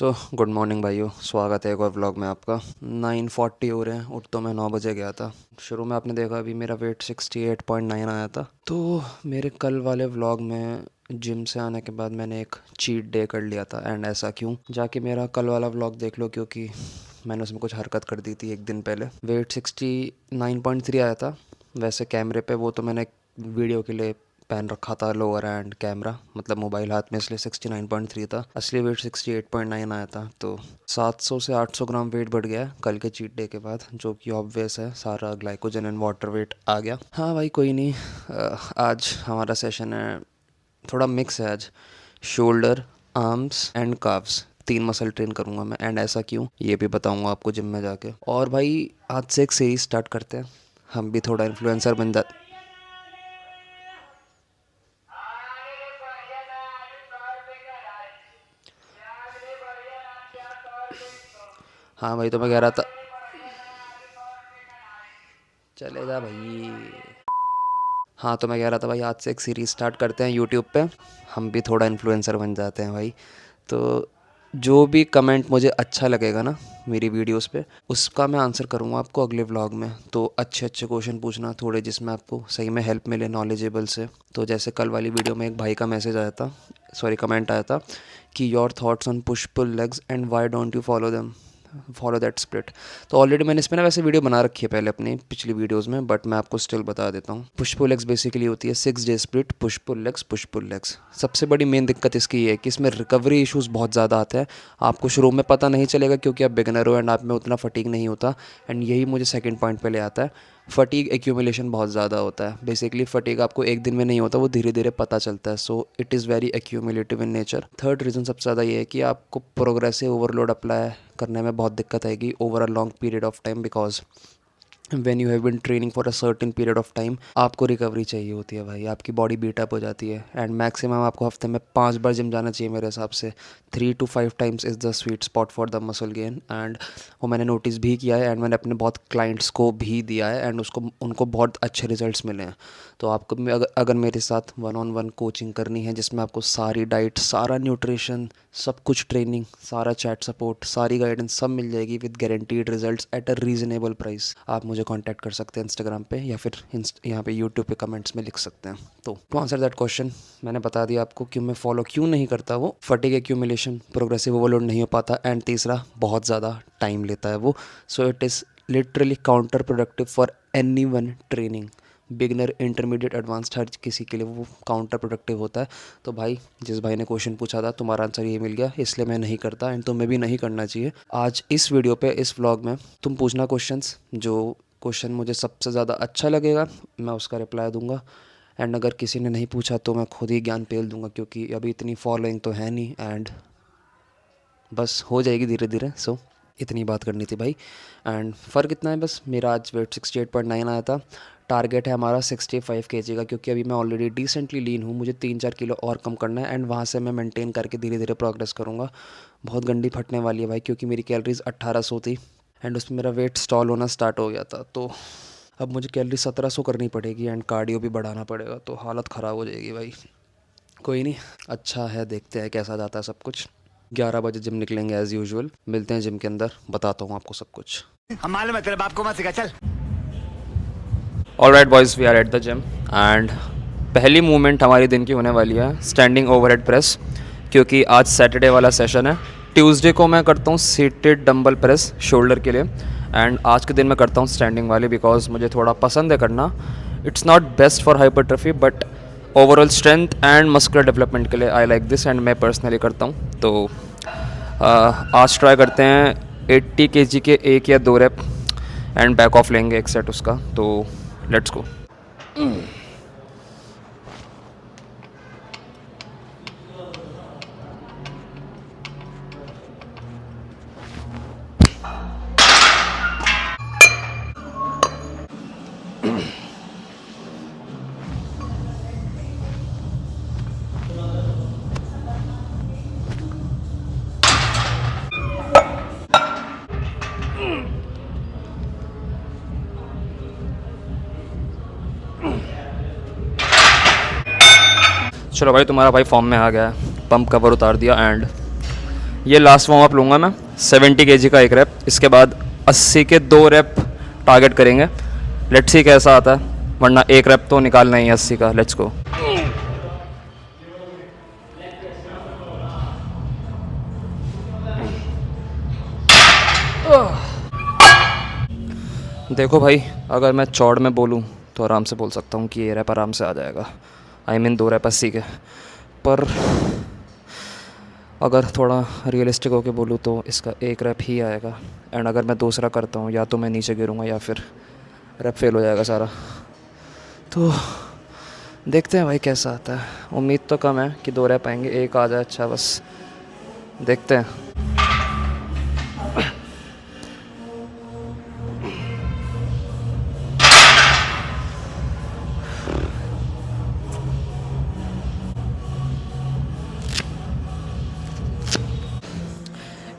Good morning भाइयों, स्वागत है एक और व्लॉग में आपका। 9:40 हो रहे हैं। उठ तो मैं 9 बजे गया था। शुरू में आपने देखा अभी मेरा वेट 68.9 आया था। तो मेरे कल वाले व्लॉग में जिम से आने के बाद मैंने एक चीट डे कर लिया था। एंड ऐसा क्यों, जाके मेरा कल वाला व्लॉग देख लो, क्योंकि मैंने उसमें कुछ हरकत कर दी थी एक दिन पहले। वेट 69.3 आया था वैसे कैमरे पे, वो तो मैंने वीडियो के लिए पहन रखा था लोअर एंड कैमरा, मतलब मोबाइल हाथ में, इसलिए 69.3 था। असली वेट 68.9 आया था। तो 700 से 800 ग्राम वेट बढ़ गया है कल के चीट डे के बाद, जो कि ऑब्वियस है, सारा ग्लाइकोजन एंड वाटर वेट आ गया। हाँ भाई कोई नहीं। आज हमारा सेशन है, थोड़ा मिक्स है आज। Shoulder, arms and calves, 3 muscle train करूँगा मैं। एंड ऐसा क्यों, ये भी बताऊँगा आपको जिम में जाके। और भाई आज से एक सीरीज स्टार्ट करते हैं, हम भी थोड़ा इन्फ्लुएंसर बन जाते। हाँ भाई, तो मैं कह रहा था, चले जा भाई। हाँ तो मैं कह रहा था भाई, आज से एक सीरीज़ स्टार्ट करते हैं यूट्यूब पे, हम भी थोड़ा इन्फ्लुएंसर बन जाते हैं भाई। तो जो भी कमेंट मुझे अच्छा लगेगा ना मेरी वीडियोस पे, उसका मैं आंसर करूँगा आपको अगले व्लॉग में। तो अच्छे अच्छे क्वेश्चन पूछना थोड़े, जिसमें आपको सही में हेल्प मिले नॉलेजेबल से। तो जैसे कल वाली वीडियो में एक भाई का मैसेज आया था, सॉरी कमेंट आया था कि your thoughts on push pull legs and why don't you follow that split. तो ऑलरेडी मैंने इसमें ना वैसे वीडियो बना रखी है पहले अपनी पिछली वीडियोस में, बट मैं आपको स्टिल बता देता हूँ। पुश पुल लेग्स बेसिकली होती है 6 day split, push pull legs, push pull legs. सबसे बड़ी मेन दिक्कत इसकी ये है कि इसमें रिकवरी इश्यूज़ बहुत ज़्यादा आते हैं। आपको शुरू में पता नहीं चलेगा क्योंकि आप बिगनर हो एंड आप में उतना फटीग नहीं होता। एंड यही मुझे सेकंड पॉइंट पे ले आता है, फटीग एक्यूमुलेशन बहुत ज़्यादा होता है। बेसिकली फटीग आपको एक दिन में नहीं होता, वो धीरे धीरे पता चलता है। सो it is very accumulative in nature. Third reason सबसे ज़्यादा ये है कि आपको प्रोग्रेसिव ओवरलोड अप्लाई करने में बहुत दिक्कत आएगी over a long period of time, because when you have been training for a certain period of time, आपको रिकवरी चाहिए होती है भाई, आपकी बॉडी बीटअप हो जाती है। एंड मैक्सिमम आपको हफ्ते में 5 बार जिम जाना चाहिए मेरे हिसाब से। 3 to 5 times is the sweet spot for the muscle gain. And वो मैंने नोटिस भी किया है, एंड मैंने अपने बहुत क्लाइंट्स को भी दिया है, एंड उनको बहुत अच्छे रिजल्ट्स मिले हैं। तो आपको भी अगर मेरे साथ 1-on-1 कोचिंग करनी है, जिसमें आपको सारी डाइट, सारा न्यूट्रिशन, सब कुछ ट्रेनिंग, सारा चैट सपोर्ट, सारी गाइडेंस सब मिल जाएगी with guaranteed results at a reasonable price, आप मुझे कांटेक्ट कर सकते हैं इंस्टाग्राम पे, या फिर यहाँ पे यूट्यूब पे कमेंट्स में लिख सकते हैं। तो टू आंसर दैट क्वेश्चन, मैंने बता दिया आपको कि मैं फॉलो क्यों नहीं करता वो। फटीग एक्यूमुलेशन, प्रोग्रेसिव ओवरलोड नहीं हो पाता, एंड तीसरा बहुत ज़्यादा टाइम लेता है वो। So it is literally counterproductive for anyone training, beginner, intermediate, advanced, हर किसी के लिए वो काउंटर प्रोडक्टिव होता है। तो भाई, जिस भाई ने क्वेश्चन पूछा था, तुम्हारा आंसर ये मिल गया, इसलिए मैं नहीं करता, एंड तुम्हें भी नहीं करना चाहिए। आज इस वीडियो पे, इस व्लॉग में तुम पूछना क्वेश्चंस, जो क्वेश्चन मुझे सबसे ज़्यादा अच्छा लगेगा मैं उसका रिप्लाई दूंगा। एंड अगर किसी ने नहीं पूछा तो मैं खुद ही ज्ञान पेल दूंगा, क्योंकि अभी इतनी फॉलोइंग तो है नहीं, एंड बस हो जाएगी धीरे धीरे। सो इतनी बात करनी थी भाई। एंड फ़र्क इतना है बस, मेरा आज वेट 68.9 आया था। टारगेट है हमारा 65 kg का, क्योंकि अभी मैं ऑलरेडी डिसेंटली लीन हूँ, मुझे 3-4 किलो और कम करना है, एंड वहाँ से मैं मेंटेन करके धीरे धीरे प्रोग्रेस करूँगा। बहुत गंदी फटने वाली है भाई, क्योंकि मेरी कैलोरीज 1800 थी, एंड उसमें मेरा वेट स्टॉल होना स्टार्ट हो गया था। तो अब मुझे कैलोरी 1700 करनी पड़ेगी, एंड कार्डियो भी बढ़ाना पड़ेगा, तो हालत ख़राब हो जाएगी भाई। कोई नहीं, अच्छा है, देखते हैं कैसा जाता है सब कुछ। 11 बजे जिम निकलेंगे एज़ यूजुअल, मिलते हैं जिम के अंदर, बताता हूँ आपको सब कुछ। हम मालूम है तेरे बाप को मत सिखा, चल। Alright boys, we are at the gym, and पहली मूवमेंट हमारी दिन की होने वाली है स्टैंडिंग ओवरहेड प्रेस, क्योंकि आज सैटरडे वाला सेशन है। ट्यूसडे को मैं करता हूँ सीटेड डंबल प्रेस शोल्डर के लिए, एंड आज के दिन मैं करता हूँ स्टैंडिंग वाले, बिकॉज मुझे थोड़ा पसंद है करना। It's not best for hypertrophy, but overall strength and muscular development के लिए आई लाइक दिस, एंड मैं पर्सनली करता हूँ। तो आज ट्राई करते हैं 80 kg के 1 या 2 रेप, एंड बैक ऑफ लेंगे एक सेट उसका। तो लेट्स गो। चलो भाई, तुम्हारा भाई फॉर्म में आ गया है, पंप कवर उतार दिया, एंड ये लास्ट वार्म अप लूँगा मैं 70 kg का एक रैप, इसके बाद 80 के 2 रैप टारगेट करेंगे। लेट्स सी कैसा आता है, वरना एक रैप तो निकालना ही है 80 का। Let's go. देखो भाई, अगर मैं चौड़ में बोलूँ तो आराम से बोल सकता हूँ कि ये रैप आराम से आ जाएगा। आई मीन 2 रैप 80 के। पर अगर थोड़ा रियलिस्टिक होके बोलूँ तो इसका एक रैप ही आएगा। एंड अगर मैं दूसरा करता हूँ या तो मैं नीचे गिरूँगा या फिर रैप फेल हो जाएगा सारा। तो देखते हैं भाई कैसा आता है। उम्मीद तो कम है कि 2 रैप आएंगे, एक आ जाए अच्छा बस। देखते हैं।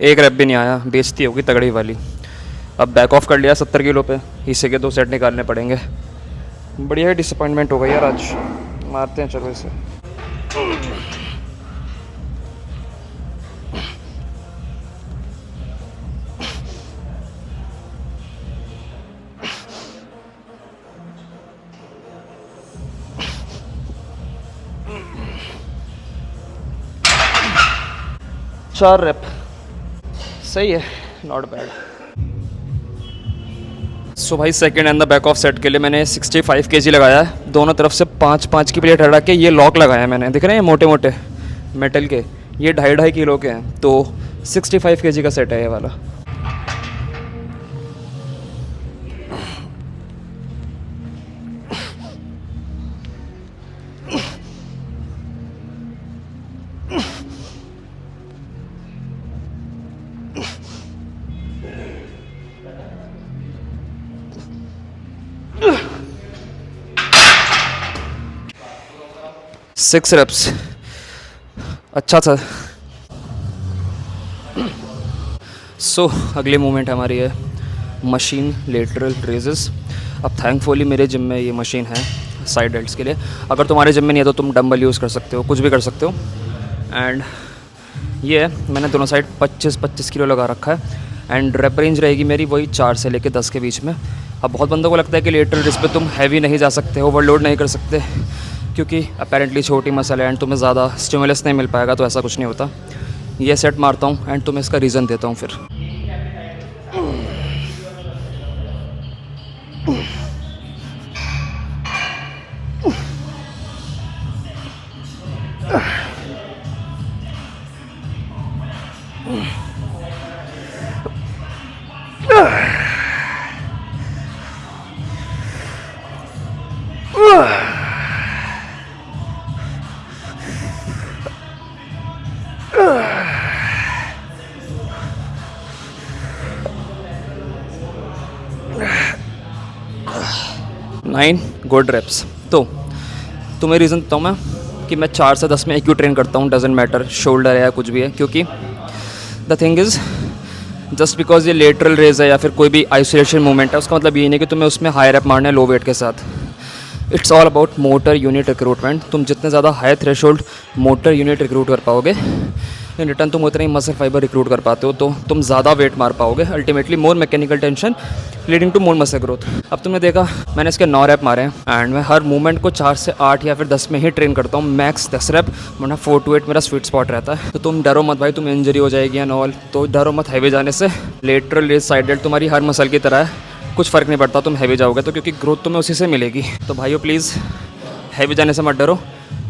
एक रैप भी नहीं आया, बेइज्जती होगी तगड़ी वाली। अब बैक ऑफ कर लिया 70 किलो पे, हिस्से के 2 सेट निकालने पड़ेंगे। बढ़िया ही डिसअपॉइंटमेंट हो गई यार आज। मारते हैं चलो इसे। चार रैप सही है, नॉट बैड। सो भाई second and the back of set के लिए मैंने 65 kg लगाया है। दोनों तरफ से 5-5 की प्लेट हटा के ये लॉक लगाया है मैंने। दिख रहे हैं मोटे मोटे मेटल के, ये 2.5 किलो के हैं। तो 65 kg का सेट है ये वाला। सिक्स रेप्स अच्छा था। सो अगली मूवमेंट हमारी है मशीन लेटरल रेजेस। अब थैंकफुली मेरे जिम में ये मशीन है साइड डेल्ट्स के लिए। अगर तुम्हारे जिम में नहीं है तो तुम डंबल यूज़ कर सकते हो, कुछ भी कर सकते हो। एंड ये मैंने दोनों साइड 25-25 किलो लगा रखा है। एंड रेप रेंज रहेगी मेरी वही 4 से लेकर 10 के बीच में। अब बहुत बंदों को लगता है कि लेटरल रेस पे तुम हैवी नहीं जा सकते, ओवरलोड नहीं कर सकते, क्योंकि अपेरेंटली छोटी मसल है एंड तुम्हें ज़्यादा स्टिमुलस नहीं मिल पाएगा। तो ऐसा कुछ नहीं होता। ये सेट मारता हूँ एंड तुम्हें इसका रीज़न देता हूँ फिर। Nine good reps. तो तुम्हें रीज़न देता हूँ मैं कि मैं 4 से 10 में एक क्यों ट्रेन करता हूँ। डजेंट मैटर शोल्डर है या कुछ भी है, क्योंकि the thing is just because ये लेटरल रेज है या फिर कोई भी आइसोलेशन मूवमेंट है, उसका मतलब ये नहीं कि तुम्हें उसमें हाई रैप मारना है लो वेट के साथ। It's all about motor unit recruitment. तुम जितने ज़्यादा high threshold motor unit recruit कर पाओगे, इन रिटर्न तुम उतना ही मसल फाइबर रिक्रूट कर पाते हो, तो तुम ज़्यादा वेट मार पाओगे। Ultimately more mechanical tension leading to more muscle growth. अब तुमने देखा मैंने इसके 9 रैप मारे हैं एंड मैं हर मूवमेंट को 4 से 8 या फिर 10 में ही ट्रेन करता हूँ। मैक्स 10 रैप, वरना 4 to 8 मेरा स्वीट स्पॉट रहता है। तो तुम डरो मत भाई, तुम इंजरी हो जाएगी एंड ऑल, तो डरो मत हैवी जाने से। लेटरल रेज साइड डेल्ट तुम्हारी हर मसल की तरह है, कुछ फ़र्क नहीं पड़ता तुम हैवी जाओगे तो, क्योंकि ग्रोथ तुम्हें उसी से मिलेगी। तो भाइयों प्लीज़ हैवी जाने से मत डरो,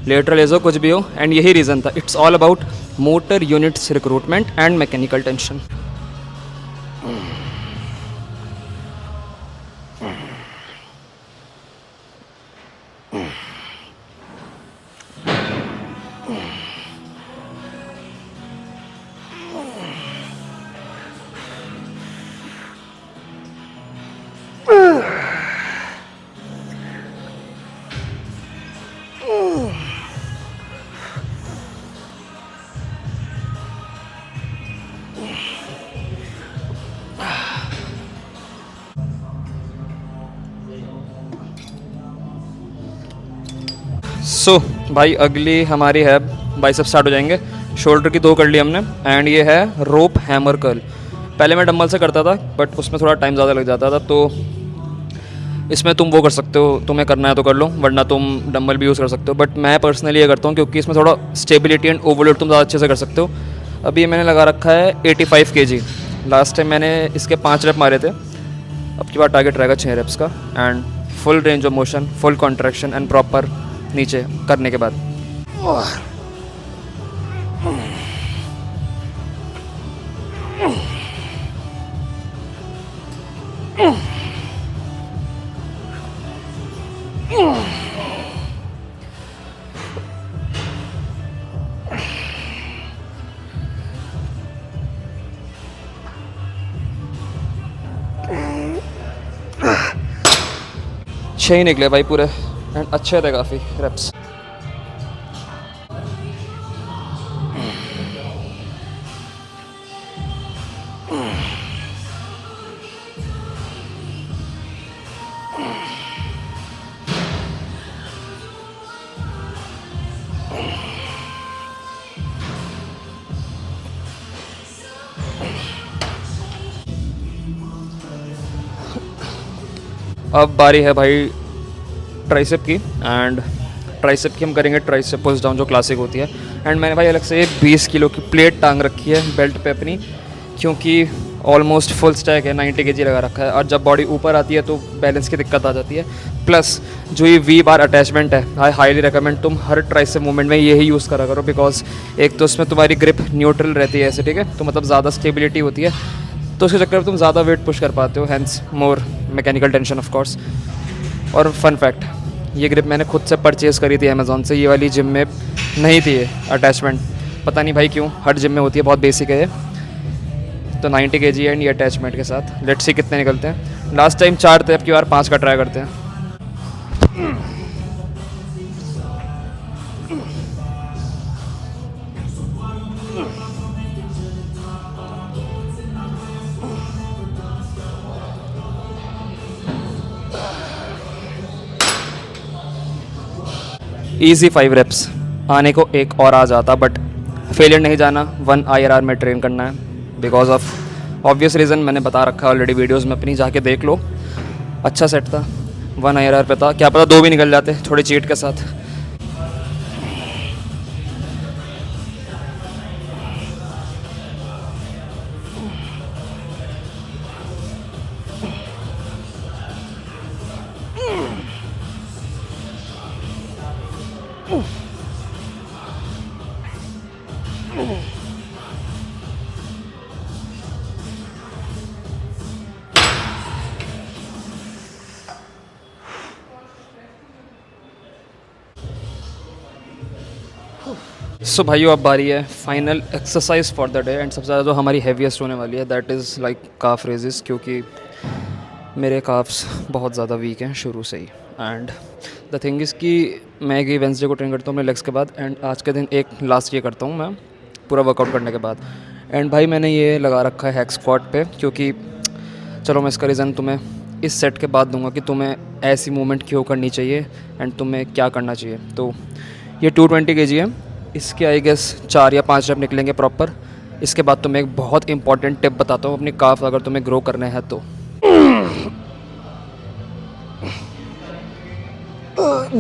लेटरल रेज हो कुछ भी हो। एंड यही रीज़न था। It's all about motor units recruitment and mechanical tension. So भाई अगली हमारी है बाइसेप स्टार्ट हो जाएंगे। शोल्डर की 2 कर ली हमने। एंड ये है रोप हैमर कर्ल। पहले मैं डंबल से करता था बट उसमें थोड़ा टाइम ज़्यादा लग जाता था, तो इसमें तुम वो कर सकते हो, तुम्हें करना है तो कर लो, वरना तुम डंबल भी यूज़ कर सकते हो। बट मैं पर्सनली ये करता हूँ क्योंकि इसमें थोड़ा स्टेबिलिटी एंड ओवरलोड तुम ज़्यादा अच्छे से कर सकते हो। अभी मैंने लगा रखा है 85 kg। लास्ट टाइम मैंने इसके 5 रेप मारे थे। अब की बार टारगेट रहेगा 6 रेप्स का। And full range of motion, full contraction and proper नीचे करने के बाद। छः ही निकले भाई पूरे, एंड अच्छे थे काफ़ी रेप्स। अब बारी है भाई ट्राइसेप की। एंड ट्राइसेप की हम करेंगे ट्राइसेप पुश डाउन जो क्लासिक होती है। एंड मैंने भाई अलग से 20 किलो की प्लेट टांग रखी है बेल्ट पे अपनी, क्योंकि ऑलमोस्ट फुल स्टैक है, 90 kg लगा रखा है। और जब बॉडी ऊपर आती है तो बैलेंस की दिक्कत आ जाती है। प्लस जो ये वी बार अटैचमेंट है, आई हाईली रिकमेंड तुम हर ट्राइसेप मूवमेंट में यही यूज़ करा करो, बिकॉज एक तो उसमें तुम्हारी ग्रिप न्यूट्रल रहती है ऐसे, ठीक है, तो मतलब ज़्यादा स्टेबिलिटी होती है, तो उसके चक्कर में तुम ज़्यादा वेट पुश कर पाते हो, hence more mechanical tension of course. और फन फैक्ट, ये ग्रिप मैंने खुद से परचेज़ करी थी अमेज़ॉन से। ये वाली जिम में नहीं थी ये अटैचमेंट, पता नहीं भाई क्यों, हर जिम में होती है, बहुत बेसिक है ये। तो 90 kg एंड ये अटैचमेंट के साथ लेट्स सी कितने निकलते हैं। लास्ट टाइम 4 थे, अब की बार 5 का ट्राई करते हैं। ईजी 5 रेप्स, आने को एक और आ जाता बट फेलियर नहीं जाना। 1 IRR में ट्रेन करना है बिकॉज ऑफ ऑब्वियस रीज़न, मैंने बता रखा है ऑलरेडी वीडियोस में अपनी, जाके देख लो। अच्छा सेट था, 1 IRR पे था, क्या पता 2 भी निकल जाते थोड़े चीट के साथ। सो भाइयों, अब बारी है final exercise for the day. And सबसे ज़्यादा जो हमारी हैवीएस्ट होने वाली है that is like calf raises, क्योंकि मेरे काफ्स बहुत ज़्यादा वीक हैं शुरू से ही। एंड द थिंग इज़ कि मैं एक वेंसडे को ट्रेन करता हूँ अपने लेग्स के बाद, एंड आज के दिन एक लास्ट ये करता हूँ मैं पूरा वर्कआउट करने के बाद। एंड भाई मैंने ये लगा रखा है हैक स्क्वाट पे, क्योंकि चलो मैं इसका रीज़न तुम्हें इस सेट के बाद दूंगा कि तुम्हें ऐसी मूवमेंट क्यों करनी चाहिए एंड तुम्हें क्या करना चाहिए। तो ये 220 kg है, इसके आई गेस 4 या 5 रेप निकलेंगे प्रॉपर। इसके बाद तुम्हें एक बहुत इंपॉर्टेंट टिप बताता हूँ अपनी काफ अगर तुम्हें ग्रो करने हैं तो।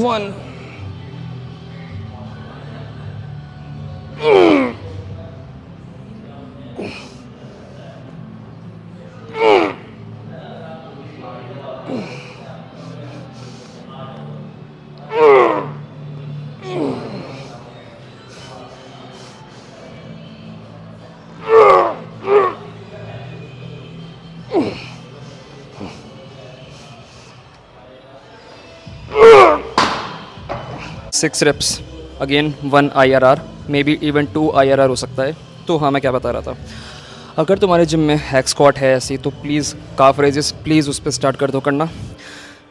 1 6 reps again 1 IRR, may be even 2 IRR हो सकता है। तो हाँ, मैं क्या बता रहा था, अगर तुम्हारे जिम में हैक स्क्वाट है ऐसी तो प्लीज़ काफ रेजेस प्लीज़ उस पर स्टार्ट कर दो करना।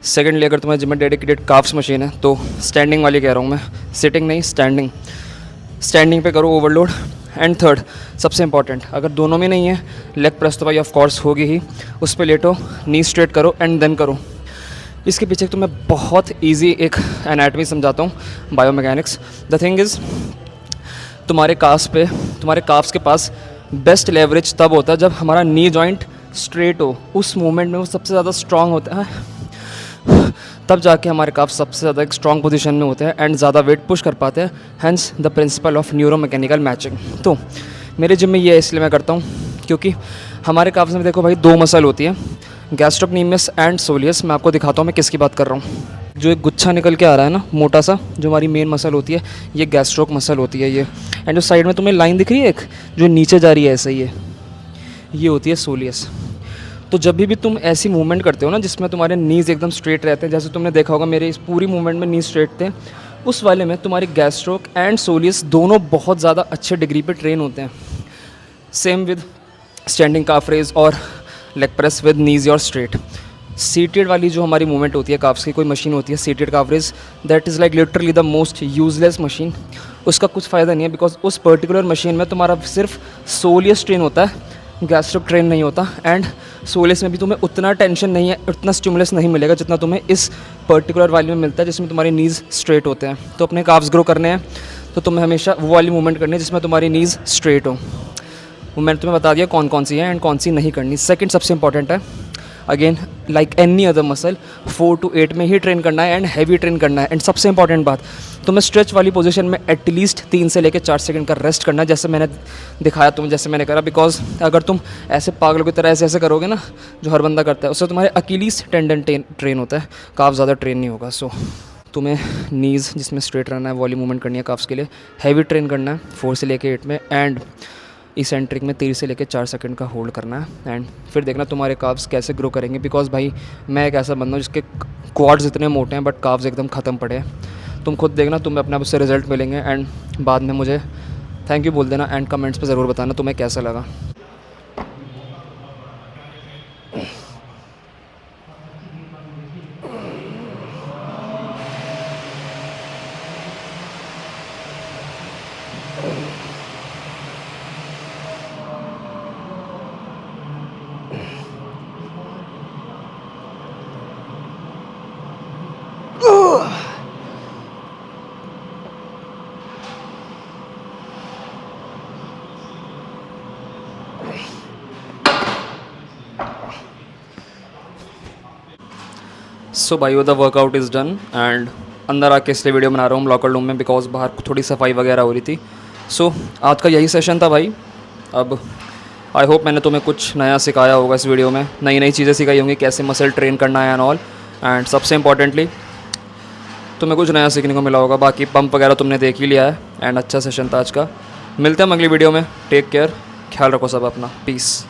सेकेंडली, अगर तुम्हारे जिम में डेडिकेटेड काफ्स मशीन है तो स्टैंडिंग वाली कह रहा हूँ मैं, सिटिंग नहीं स्टैंडिंग पे करो ओवरलोड। एंड थर्ड सबसे इंपॉर्टेंट, अगर दोनों में नहीं है लेग प्रेस तो भाई ऑफ कोर्स होगी ही, उस पर लेटो, नी स्ट्रेट करो एंड देन करो। इसके पीछे तो मैं बहुत इजी एक एनाटमी समझाता हूँ, बायोमैकेनिक्स। द थिंग इज़ तुम्हारे काफ्स के पास बेस्ट लेवरेज तब होता है जब हमारा नी जॉइंट स्ट्रेट हो, उस मोमेंट में वो सबसे ज़्यादा स्ट्रांग होता है, तब जाके हमारे काफ सबसे ज़्यादा एक स्ट्रॉन्ग पोजीशन में होते हैं एंड ज़्यादा वेट पुश कर पाते हैं। Hence the principle of neuro mechanical matching. तो मेरे जिम में ये इसलिए मैं करता हूँ क्योंकि हमारे काफ्स में देखो भाई 2 मसल होती है, गैस्ट्रोक्नीमियस एंड सोलियस। मैं आपको दिखाता हूँ मैं किसकी बात कर रहा हूँ। जो एक गुच्छा निकल के आ रहा है ना मोटा सा, जो हमारी मेन मसल होती है, ये गैस्ट्रोक मसल होती है ये। एंड जो साइड में तुम्हें लाइन दिख रही है एक जो नीचे जा रही है ऐसे ही है, ये होती है सोलियस। तो जब भी तुम ऐसी मूवमेंट करते हो ना जिसमें तुम्हारे नीज़ एकदम स्ट्रेट रहते हैं, जैसे तुमने देखा होगा मेरे इस पूरी मूवमेंट में नीज़ स्ट्रेट थे, उस वाले में तुम्हारे गैस्ट्रोक एंड सोलियस दोनों बहुत ज़्यादा अच्छे डिग्री पे ट्रेन होते हैं। Same with standing calf raise और leg press with knees your straight. Seated वाली जो हमारी मूवमेंट होती है काफ्स की, कोई मशीन होती है seated calf raise, that is like literally the most useless machine. उसका कुछ फ़ायदा नहीं है बिकॉज उस पर्टिकुलर मशीन में तुम्हारा सिर्फ सोलियस ट्रेन होता है, गैस्ट्रिक ट्रेन नहीं होता। एंड सोलियस में भी तुम्हें उतना टेंशन नहीं है, उतना स्टिमुलस नहीं मिलेगा जितना तुम्हें इस पर्टिकुलर वाली में मिलता है जिसमें तुम्हारे नीज़ स्ट्रेट होते हैं। तो अपने काफ्स ग्रो करने हैं तो तुम्हें हमेशा वो वाली मूवमेंट करनी है जिसमें तुम्हारी नीज़ स्ट्रेट हो। वो मैंने तुम्हें बता दिया कौन कौन सी है एंड कौन सी नहीं करनी। सेकंड सबसे इंपॉर्टेंट है, again like any other muscle 4 to 8 में ही ट्रेन करना है एंड हैवी ट्रेन करना है। एंड सबसे इंपॉर्टेंट बात, तुम्हें स्ट्रेच वाली पोजीशन में एटलीस्ट 3 से लेकर 4 सेकंड का रेस्ट करना है, जैसे मैंने दिखाया तुम्हें, जैसे मैंने करा। बिकॉज अगर तुम ऐसे पागलों की तरह ऐसे ऐसे करोगे ना, जो हर बंदा करता है, उससे तुम्हारे अकीलीस टेंडन ट्रेन होता है, काफ ज़्यादा ट्रेन नहीं होगा। सो तुम्हें नीज़ जिसमें स्ट्रेट रहना है, वॉली मूवमेंट करनी है काफ्स के लिए, हैवी ट्रेन करना है 4 से लेकर 8 में, एंड इसेंट्रिक में 3 से लेकर 4 सेकंड का होल्ड करना है। एंड फिर देखना तुम्हारे काफ्स कैसे ग्रो करेंगे। बिकॉज भाई मैं एक ऐसा बंदा हूँ जिसके क्वाड्स इतने मोटे हैं बट काफ्स एकदम ख़त्म पड़े हैं। तुम खुद देखना, तुम्हें अपने आप उससे रिजल्ट मिलेंगे एंड बाद में मुझे थैंक यू बोल देना एंड कमेंट्स पे ज़रूर बताना तुम्हें कैसा लगा। सो भाई the workout is done and अंदर आके इसलिए वीडियो बना रहा हूँ लॉकर रूम में बिकॉज बाहर थोड़ी सफाई वगैरह हो रही थी। सो आज का यही सेशन था भाई। अब आई होप मैंने तुम्हें कुछ नया सिखाया होगा इस वीडियो में, नई नई चीज़ें सिखाई होंगी कैसे मसल ट्रेन करना है एंड ऑल। एंड सबसे इंपॉर्टेंटली तुम्हें कुछ नया सीखने को मिला होगा। बाकी पंप वगैरह तुमने देख ही लिया है एंड अच्छा सेशन था आज का। मिलते हैं अगली वीडियो में। टेक केयर, ख्याल रखो सब अपना। पीस।